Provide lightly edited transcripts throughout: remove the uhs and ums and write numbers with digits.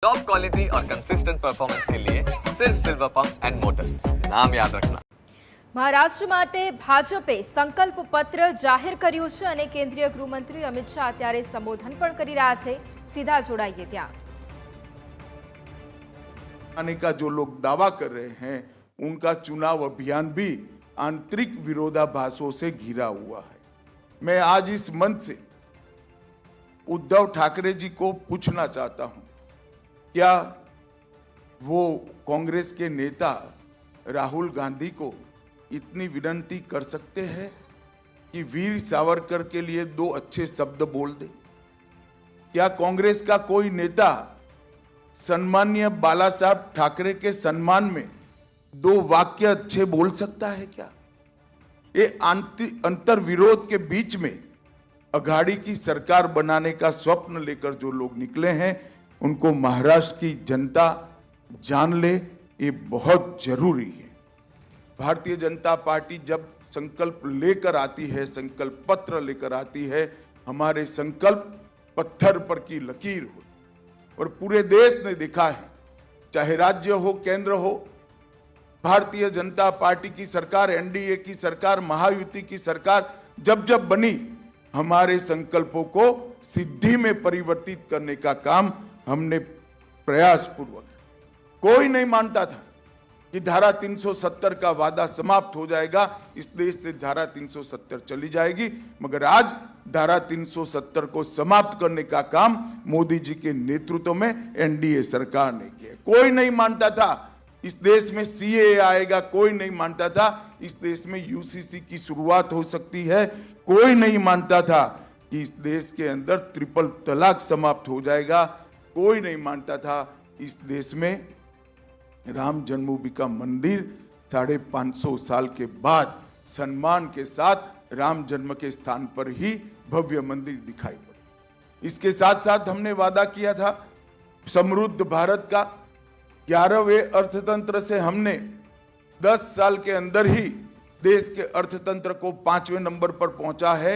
Top quality और consistent performance के लिए सिर्फ सिल्वर पंप्स एंड मोटर्स, नाम याद रखना। મહારાષ્ટ્ર માટે ભાજપે સંકલ્પ પત્ર જાહેર કર્યું છે અને કેન્દ્રીય ગૃહમંત્રી અમિત શાહ અત્યારે સંબોધન પણ કરી રહ્યા છે। સીધા જોડાઈએ ત્યાં। आने का जो लोग दावा कर रहे हैं उनका चुनाव अभियान भी आंतरिक विरोधाभासों से घिरा हुआ है। मैं आज इस मंच से उद्धव ठाकरे जी को पूछना चाहता हूं, क्या वो कांग्रेस के नेता राहुल गांधी को इतनी विनती कर सकते हैं कि वीर सावरकर के लिए दो अच्छे शब्द बोल दे? क्या कांग्रेस का कोई नेता सम्माननीय बाला साहब ठाकरे के सम्मान में दो वाक्य अच्छे बोल सकता है क्या? ये अंतर विरोध के बीच में अघाड़ी की सरकार बनाने का स्वप्न लेकर जो लोग निकले हैं उनको महाराष्ट्र की जनता जान ले, ये बहुत जरूरी है। भारतीय जनता पार्टी जब संकल्प लेकर आती है, संकल्प पत्र लेकर आती है, हमारे संकल्प पत्थर पर की लकीर हो और पूरे देश ने देखा है, चाहे राज्य हो केंद्र हो, भारतीय जनता पार्टी की सरकार, एनडीए की सरकार, महायुति की सरकार जब जब बनी, हमारे संकल्पों को सिद्धि में परिवर्तित करने का काम हमने प्रयास पूर्वक। कोई नहीं मानता था कि धारा 370 का वादा समाप्त हो जाएगा, इस देश से धारा 370 चली जाएगी, मगर आज धारा 370 को समाप्त करने का काम मोदी जी के नेतृत्व में एनडीए सरकार ने किया। कोई नहीं मानता था इस देश में सीएए आएगा, कोई नहीं मानता था इस देश में यूसीसी की शुरुआत हो सकती है, कोई नहीं मानता था कि इस देश के अंदर ट्रिपल तलाक समाप्त हो जाएगा, कोई नहीं मानता था इस देश में राम जन्मभूमि का मंदिर 550 साल के बाद सम्मान के साथ राम जन्म के स्थान पर ही भव्य मंदिर दिखाई पड़े। इसके साथ साथ हमने वादा किया था समृद्ध भारत का। 11वें अर्थतंत्र से हमने 10 साल के अंदर ही देश के अर्थतंत्र को 5वें नंबर पर पहुंचा है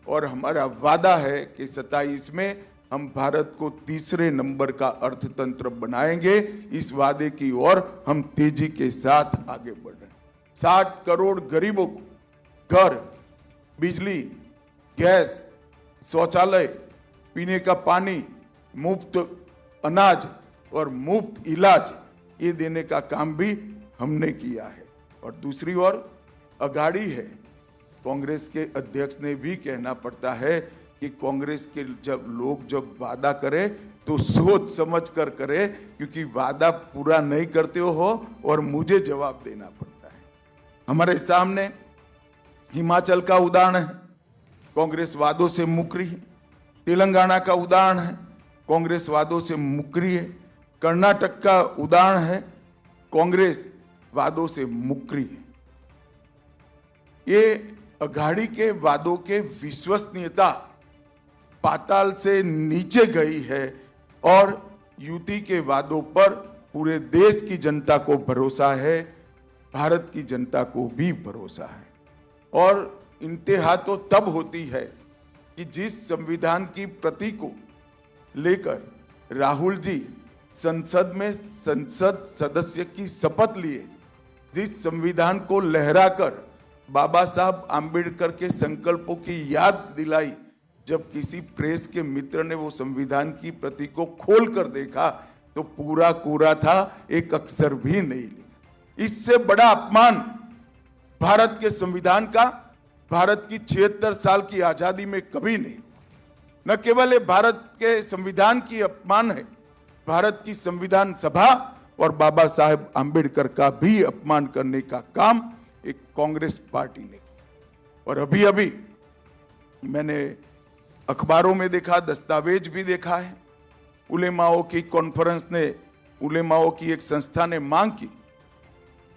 और हमारा वादा है कि 27 में हम भारत को 3रे नंबर का अर्थतंत्र बनाएंगे। इस वादे की ओर हम तेजी के साथ आगे बढ़ रहे हैं। 60 करोड़ गरीबों को घर, बिजली, गैस, शौचालय, पीने का पानी, मुफ्त अनाज और मुफ्त इलाज, ये देने का काम भी हमने किया है। और दूसरी ओर अघाड़ी है, कांग्रेस के अध्यक्ष ने भी कहना पड़ता है कि कांग्रेस के जब वादा करे तो सोच समझ कर करे, क्योंकि वादा पूरा नहीं करते हो और मुझे जवाब देना पड़ता है। हमारे सामने हिमाचल का उदाहरण है, कांग्रेस वादों से मुकरी है। तेलंगाना का उदाहरण है, कांग्रेस वादों से मुकरी है। कर्नाटक का उदाहरण है, कांग्रेस वादों से मुकरी है। ये अघाड़ी के वादों के विश्वसनीयता पाताल से नीचे गई है और युति के वादों पर पूरे देश की जनता को भरोसा है, भारत की जनता को भी भरोसा है। और इंतहा तो तब होती है कि जिस संविधान की प्रति को लेकर राहुल जी संसद में संसद सदस्य की शपथ लिए, जिस संविधान को लहराकर बाबा साहब आंबेडकर के संकल्पों की याद दिलाई, जब किसी प्रेस के मित्र ने वो संविधान की प्रति को खोल कर देखा तो पूरा कोरा था, एक अक्षर भी नहीं लिखा। इससे बड़ा अपमान भारत के संविधान का, भारत की 76 साल की आजादी में कभी नहीं। न केवल ये भारत के संविधान की अपमान है, भारत की संविधान सभा और बाबा साहेब आंबेडकर का भी अपमान करने का काम एक कांग्रेस पार्टी ने। और अभी अभी मैंने अखबारों में देखा, दस्तावेज भी देखा है, उलेमाओं की कॉन्फ्रेंस ने, उलेमाओं की एक संस्था ने मांग की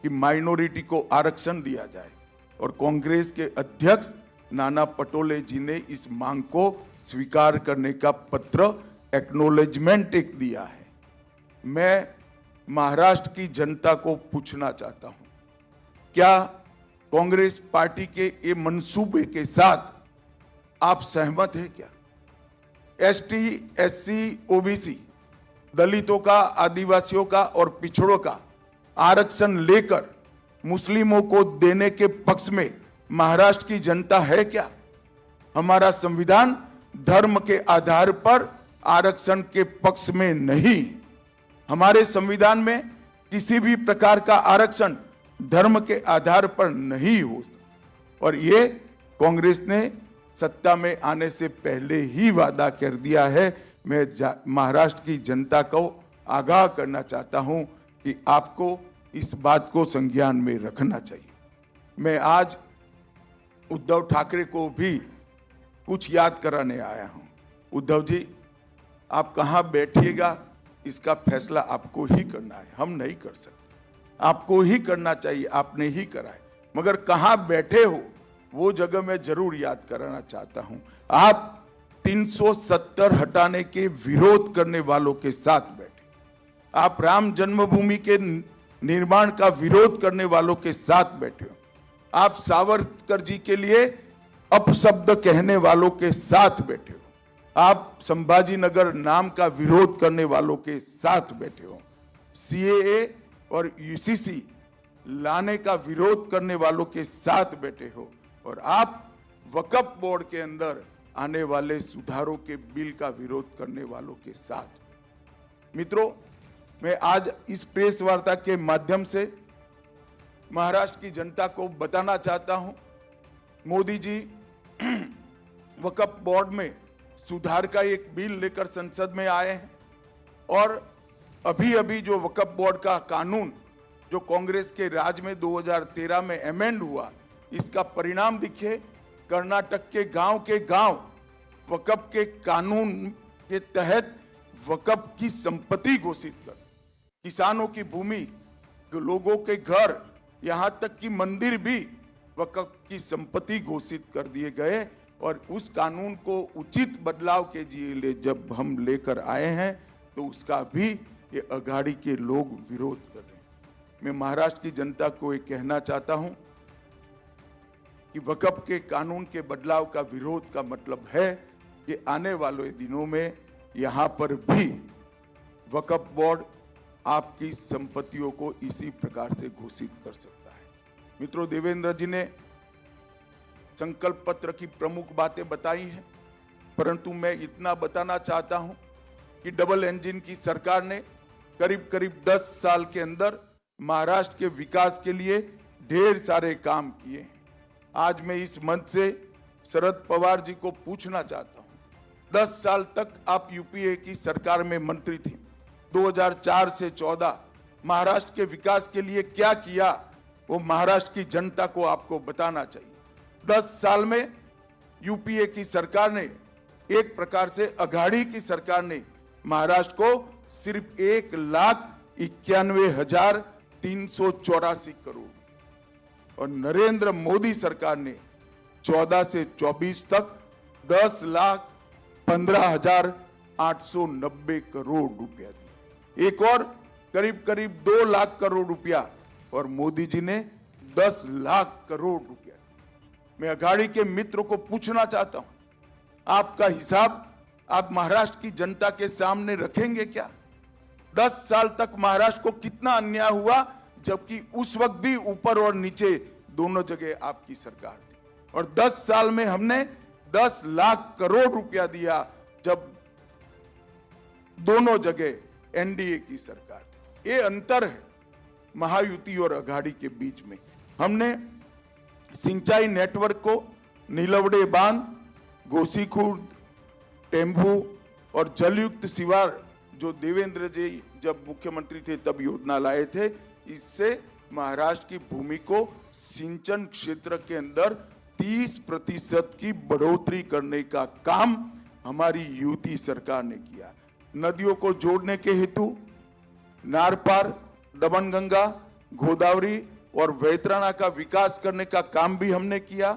कि माइनॉरिटी को आरक्षण दिया जाए और कांग्रेस के अध्यक्ष नाना पटोले जी ने इस मांग को स्वीकार करने का पत्र, एक्नॉलेजमेंट एक दिया है। मैं महाराष्ट्र की जनता को पूछना चाहता हूं, क्या कांग्रेस पार्टी के ये मंसूबे के साथ आप सहमत हैं क्या? एसटी, एससी, ओबीसी दलितों का, आदिवासियों का और पिछड़ों का आरक्षण लेकर मुस्लिमों को देने के पक्ष में महाराष्ट्र की जनता है क्या? हमारा संविधान धर्म के आधार पर आरक्षण के पक्ष में नहीं। हमारे संविधान में किसी भी प्रकार का आरक्षण धर्म के आधार पर नहीं हो, और ये कांग्रेस ने सत्ता में आने से पहले ही वादा कर दिया है। मैं महाराष्ट्र की जनता को आगाह करना चाहता हूं कि आपको इस बात को संज्ञान में रखना चाहिए। मैं आज उद्धव ठाकरे को भी कुछ याद कराने आया हूं। उद्धव जी, आप कहां बैठिएगा इसका फैसला आपको ही करना है, हम नहीं कर सकते। आपको ही करना चाहिए, आपने ही करा है, मगर कहां बैठे हो वो जगह मैं जरूर याद कराना चाहता हूं। आप 370 हटाने के विरोध करने वालों के साथ बैठे, आप राम जन्मभूमि के निर्माण का विरोध करने वालों के साथ बैठे हो, आप सावरकर जी के लिए अपशब्द कहने वालों के साथ बैठे हो, आप संभाजी नगर नाम का विरोध करने वालों के साथ बैठे हो, सीएए और यूसीसी लाने का विरोध करने वालों के साथ बैठे हो, और आप वक्फ बोर्ड के अंदर आने वाले सुधारों के बिल का विरोध करने वालों के साथ। मित्रों, मैं आज इस प्रेस वार्ता के माध्यम से महाराष्ट्र की जनता को बताना चाहता हूं, मोदी जी वक्फ बोर्ड में सुधार का एक बिल लेकर संसद में आए हैं, और अभी जो वक्फ बोर्ड का कानून जो कांग्रेस के राज में 2013 में अमेंड हुआ, इसका परिणाम दिखे। कर्नाटक के गांव वक्फ के कानून के तहत वक्फ की संपत्ति घोषित कर, किसानों की भूमि, लोगों के घर, यहां तक कि मंदिर भी वक्फ की संपत्ति घोषित कर दिए गए। और उस कानून को उचित बदलाव के लिए जब हम लेकर आए हैं तो उसका भी ये अघाड़ी के लोग विरोध कर रहे हैं। मैं महाराष्ट्र की जनता को ये कहना चाहता हूं कि वक्फ के कानून के बदलाव का विरोध का मतलब है कि आने वाले दिनों में यहां पर भी वक्फ बोर्ड आपकी संपत्तियों को इसी प्रकार से घोषित कर सकता है। मित्रों, देवेंद्र जी ने संकल्प पत्र की प्रमुख बातें बताई हैं, परंतु मैं इतना बताना चाहता हूं कि डबल इंजन की सरकार ने करीब 10 साल के अंदर महाराष्ट्र के विकास के लिए ढेर सारे काम किए हैं। आज मैं इस मंच से शरद पवार जी को पूछना चाहता हूं, 10 साल तक आप यूपीए की सरकार में मंत्री थे, 2004 से 14 महाराष्ट्र के विकास के लिए क्या किया वो महाराष्ट्र की जनता को आपको बताना चाहिए। 10 साल में यूपीए की सरकार ने, एक प्रकार से अघाड़ी की सरकार ने महाराष्ट्र को सिर्फ 1,91,384 करोड़, और नरेंद्र मोदी सरकार ने 14 से 24 तक 10,15,890 करोड़ रुपया दिए। एक और करीब 2 लाख करोड़ रुपया, और मोदी जी ने 10 लाख करोड़ रुपया दिए। मैं अघाड़ी के मित्र को पूछना चाहता हूं, आपका हिसाब आप महाराष्ट्र की जनता के सामने रखेंगे क्या? 10 साल तक महाराष्ट्र को कितना अन्याय हुआ, जबकि उस वक्त भी ऊपर और नीचे दोनों जगह आपकी सरकार थी, और 10 साल में हमने 10 लाख करोड़ रुपया दिया जब दोनों जगह एनडीए की सरकार थी। ये अंतर है महायुति और अघाड़ी के बीच में। हमने सिंचाई नेटवर्क को नीलवड़े बांध, गोसीखुर्द, टेम्बू और जलयुक्त शिवार जो देवेंद्र जी जब मुख्यमंत्री थे तब योजना लाए थे, इससे महाराष्ट्र की भूमि को सिंचन क्षेत्र के अंदर 30% की बढ़ोतरी करने का काम हमारी यूपी सरकार ने किया। नदियों को जोड़ने के हेतु नारपार, दमनगंगा, गोदावरी और वैतरणा का विकास करने का काम भी हमने किया।